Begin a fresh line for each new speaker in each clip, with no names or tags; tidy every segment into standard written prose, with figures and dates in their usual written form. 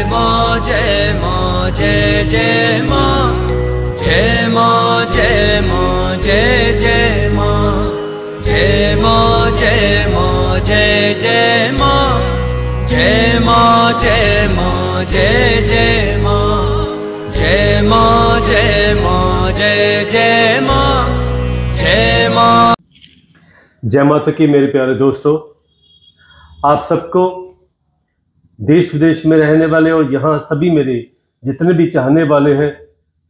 माँ जय माँ जय जय माँ जय माँ जय माँ जय जय माँ जय माँ जय माँ जय जय माँ जय माँ जय माँ जय जय माँ जय माँ जय माँ जय जय माँ जय माँ।
जय माता की मेरे प्यारे दोस्तों, आप सबको देश विदेश में रहने वाले और यहाँ सभी मेरे जितने भी चाहने वाले हैं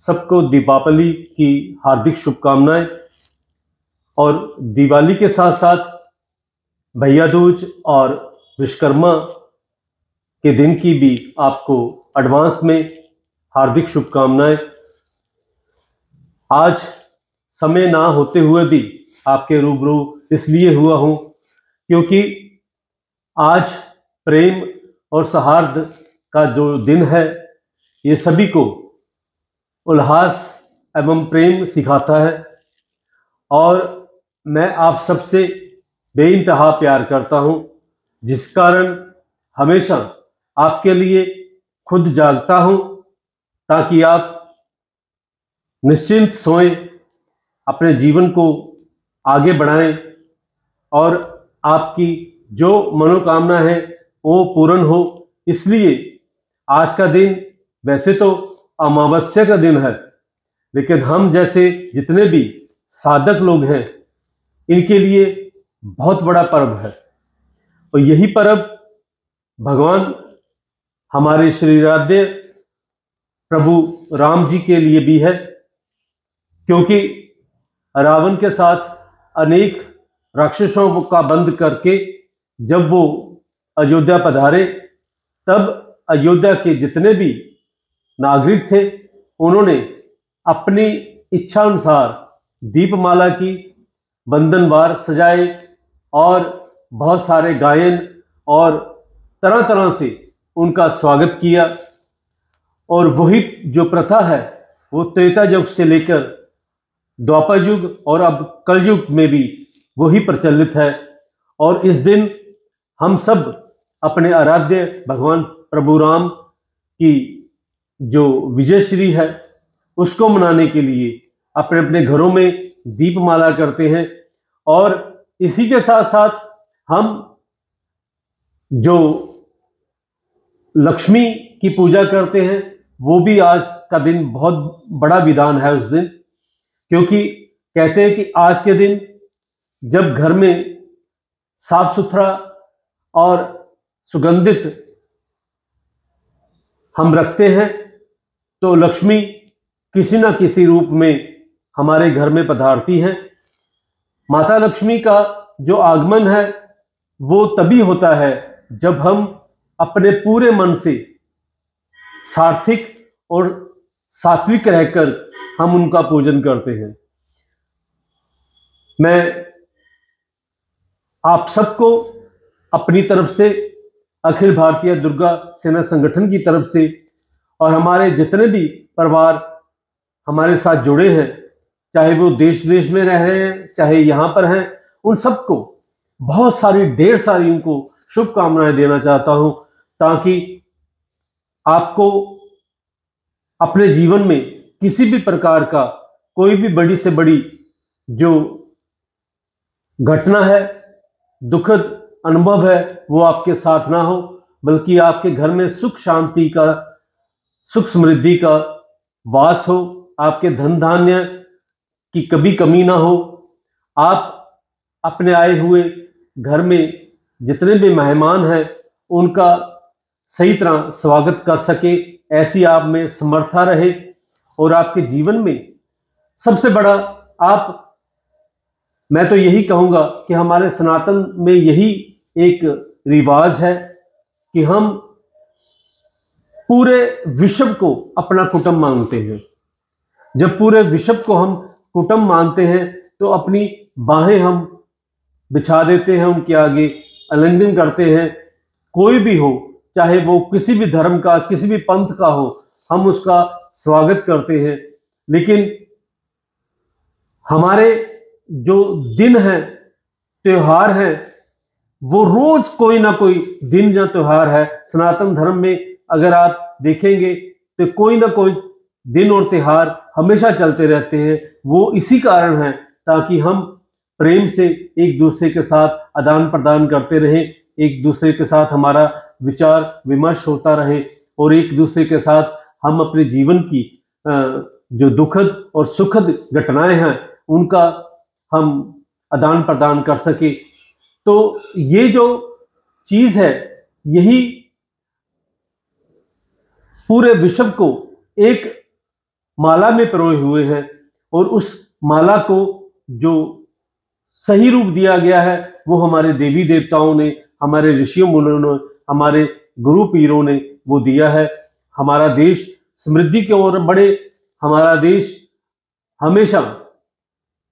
सबको दीपावली की हार्दिक शुभकामनाएं। और दिवाली के साथ साथ भैया दूज और विश्वकर्मा के दिन की भी आपको एडवांस में हार्दिक शुभकामनाएं। आज समय ना होते हुए भी आपके रूबरू इसलिए हुआ हूं क्योंकि आज प्रेम और सौहार्द का जो दिन है ये सभी को उल्लास एवं प्रेम सिखाता है। और मैं आप सबसे बेइंतहा प्यार करता हूं, जिस कारण हमेशा आपके लिए खुद जागता हूं ताकि आप निश्चिंत सोएं, अपने जीवन को आगे बढ़ाएं और आपकी जो मनोकामना है वो पूर्ण हो। इसलिए आज का दिन वैसे तो अमावस्या का दिन है, लेकिन हम जैसे जितने भी साधक लोग हैं इनके लिए बहुत बड़ा पर्व है। और यही पर्व भगवान हमारे श्री राधे प्रभु राम जी के लिए भी है, क्योंकि रावण के साथ अनेक राक्षसों का बंद करके जब वो अयोध्या पधारे तब अयोध्या के जितने भी नागरिक थे उन्होंने अपनी इच्छा अनुसार दीपमाला की, बंधनवार सजाए और बहुत सारे गायन और तरह तरह से उनका स्वागत किया। और वही जो प्रथा है वो त्रेता युग से लेकर द्वापर युग और अब कलयुग में भी वही प्रचलित है। और इस दिन हम सब अपने आराध्य भगवान प्रभु राम की जो विजयश्री है उसको मनाने के लिए अपने अपने घरों में दीपमाला करते हैं। और इसी के साथ साथ हम जो लक्ष्मी की पूजा करते हैं वो भी आज का दिन बहुत बड़ा विधान है उस दिन, क्योंकि कहते हैं कि आज के दिन जब घर में साफ सुथरा और सुगंधित हम रखते हैं तो लक्ष्मी किसी न किसी रूप में हमारे घर में पधारती हैं। माता लक्ष्मी का जो आगमन है वो तभी होता है जब हम अपने पूरे मन से सात्विक और सात्विक रहकर हम उनका पूजन करते हैं। मैं आप सबको अपनी तरफ से, अखिल भारतीय दुर्गा सेना संगठन की तरफ से और हमारे जितने भी परिवार हमारे साथ जुड़े हैं, चाहे वो देश विदेश में रह रहे हैं चाहे यहाँ पर हैं, उन सबको बहुत सारी ढेर सारी उनको शुभकामनाएं देना चाहता हूँ, ताकि आपको अपने जीवन में किसी भी प्रकार का कोई भी बड़ी से बड़ी जो घटना है, दुखद अनुभव है, वो आपके साथ ना हो, बल्कि आपके घर में सुख शांति का, सुख समृद्धि का वास हो, आपके धन धान्य की कभी कमी ना हो। आप अपने आए हुए घर में जितने भी मेहमान हैं उनका सही तरह स्वागत कर सके, ऐसी आप में समर्था रहे। और आपके जीवन में सबसे बड़ा मैं तो यही कहूँगा कि हमारे सनातन में यही एक रिवाज है कि हम पूरे विश्व को अपना कुटुंब मानते हैं। जब पूरे विश्व को हम कुटुंब मानते हैं तो अपनी बाहें हम बिछा देते हैं, उनके आगे आलिंगन करते हैं। कोई भी हो, चाहे वो किसी भी धर्म का, किसी भी पंथ का हो, हम उसका स्वागत करते हैं। लेकिन हमारे जो दिन हैं, त्योहार हैं, वो रोज कोई ना कोई दिन या त्योहार है। सनातन धर्म में अगर आप देखेंगे तो कोई ना कोई दिन और त्योहार हमेशा चलते रहते हैं। वो इसी कारण है ताकि हम प्रेम से एक दूसरे के साथ आदान प्रदान करते रहें, एक दूसरे के साथ हमारा विचार विमर्श होता रहे और एक दूसरे के साथ हम अपने जीवन की जो दुखद और सुखद घटनाएं हैं उनका हम आदान प्रदान कर सके। तो ये जो चीज है यही पूरे विश्व को एक माला में पिरोए हुए है और उस माला को जो सही रूप दिया गया है वो हमारे देवी देवताओं ने, हमारे ऋषियों मुनियों ने, हमारे गुरु पीरों ने वो दिया है। हमारा देश समृद्धि की ओर बढ़े, हमारा देश हमेशा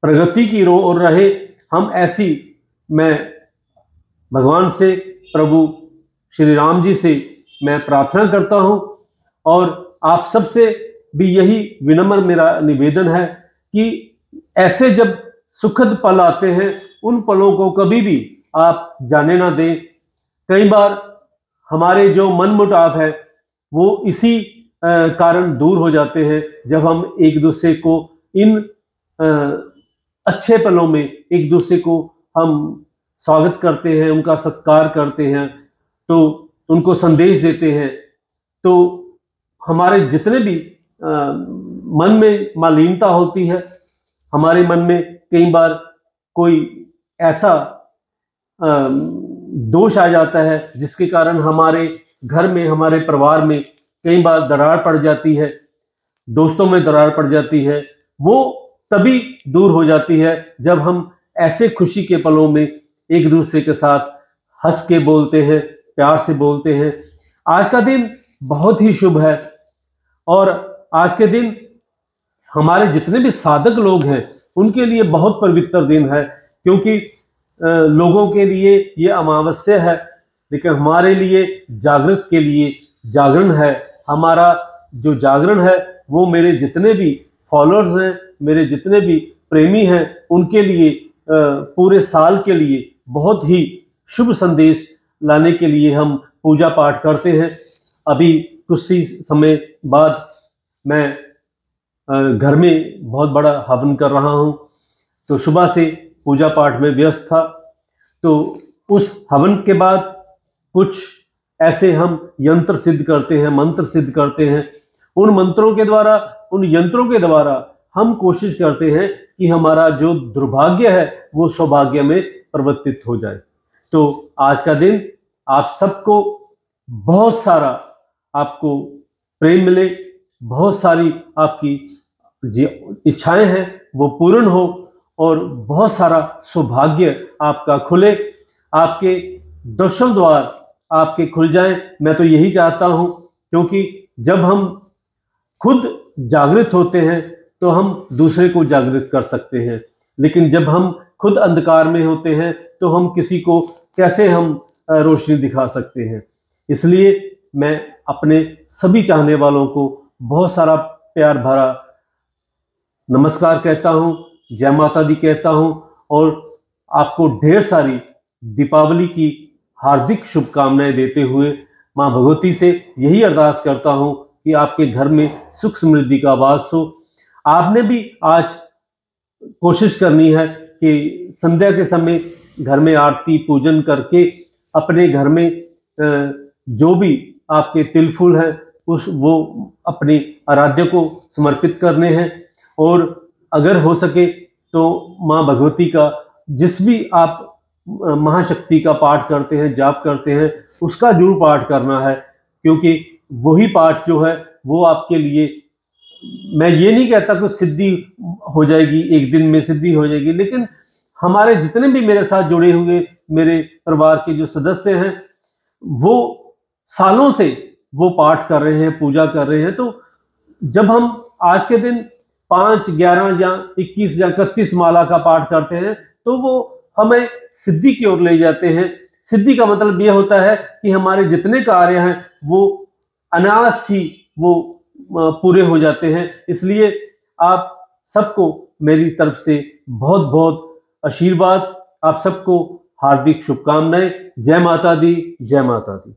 प्रगति की ओर रहे, हम ऐसी मैं भगवान से, प्रभु श्री राम जी से मैं प्रार्थना करता हूं। और आप सबसे भी यही विनम्र मेरा निवेदन है कि ऐसे जब सुखद पल आते हैं उन पलों को कभी भी आप जाने ना दें। कई बार हमारे जो मनमुटाव है वो इसी कारण दूर हो जाते हैं जब हम एक दूसरे को इन अच्छे पलों में एक दूसरे को हम स्वागत करते हैं, उनका सत्कार करते हैं, तो उनको संदेश देते हैं। तो हमारे जितने भी मन में मालिनता होती है, हमारे मन में कई बार कोई ऐसा दोष आ जाता है जिसके कारण हमारे घर में, हमारे परिवार में कई बार दरार पड़ जाती है, दोस्तों में दरार पड़ जाती है, वो तभी दूर हो जाती है जब हम ऐसे खुशी के पलों में एक दूसरे के साथ हंस के बोलते हैं, प्यार से बोलते हैं। आज का दिन बहुत ही शुभ है और आज के दिन हमारे जितने भी साधक लोग हैं उनके लिए बहुत पवित्र दिन है, क्योंकि लोगों के लिए ये अमावस्या है लेकिन हमारे लिए जागृत के लिए जागरण है। हमारा जो जागरण है वो मेरे जितने भी फॉलोअर्स हैं, मेरे जितने भी प्रेमी हैं, उनके लिए पूरे साल के लिए बहुत ही शुभ संदेश लाने के लिए हम पूजा पाठ करते हैं। अभी कुछ ही समय बाद मैं घर में बहुत बड़ा हवन कर रहा हूं, तो सुबह से पूजा पाठ में व्यस्त था। तो उस हवन के बाद कुछ ऐसे हम यंत्र सिद्ध करते हैं, मंत्र सिद्ध करते हैं। उन मंत्रों के द्वारा, उन यंत्रों के द्वारा हम कोशिश करते हैं कि हमारा जो दुर्भाग्य है वो सौभाग्य में परिवर्तित हो जाए। तो आज का दिन आप सबको बहुत सारा आपको प्रेम मिले, बहुत सारी आपकी इच्छाएं हैं वो पूर्ण हो और बहुत सारा सौभाग्य आपका खुले, आपके दर्शन द्वार आपके खुल जाएं। मैं तो यही चाहता हूं, क्योंकि जब हम खुद जागृत होते हैं तो हम दूसरे को जागृत कर सकते हैं, लेकिन जब हम खुद अंधकार में होते हैं तो हम किसी को कैसे हम रोशनी दिखा सकते हैं। इसलिए मैं अपने सभी चाहने वालों को बहुत सारा प्यार भरा नमस्कार कहता हूं, जय माता दी कहता हूं और आपको ढेर सारी दीपावली की हार्दिक शुभकामनाएं देते हुए मां भगवती से यही अरदास करता हूं कि आपके घर में सुख समृद्धि का वास हो। आपने भी आज कोशिश करनी है कि संध्या के समय घर में आरती पूजन करके अपने घर में जो भी आपके तिल फूल है वो अपने आराध्य को समर्पित करने हैं। और अगर हो सके तो मां भगवती का जिस भी आप महाशक्ति का पाठ करते हैं, जाप करते हैं, उसका जरूर पाठ करना है, क्योंकि वही पाठ जो है वो आपके लिए, मैं ये नहीं कहता कि सिद्धि हो जाएगी, एक दिन में सिद्धि हो जाएगी, लेकिन हमारे जितने भी मेरे साथ जुड़े हुए मेरे परिवार के जो सदस्य हैं वो सालों से वो पाठ कर रहे हैं, पूजा कर रहे हैं। तो जब हम आज के दिन 5, 11 या 21 या 31 माला का पाठ करते हैं तो वो हमें सिद्धि की ओर ले जाते हैं। सिद्धि का मतलब यह होता है कि हमारे जितने कार्य हैं वो अनायास ही वो पूरे हो जाते हैं। इसलिए आप सबको मेरी तरफ से बहुत बहुत आशीर्वाद, आप सबको हार्दिक शुभकामनाएं। जय माता दी, जय माता दी।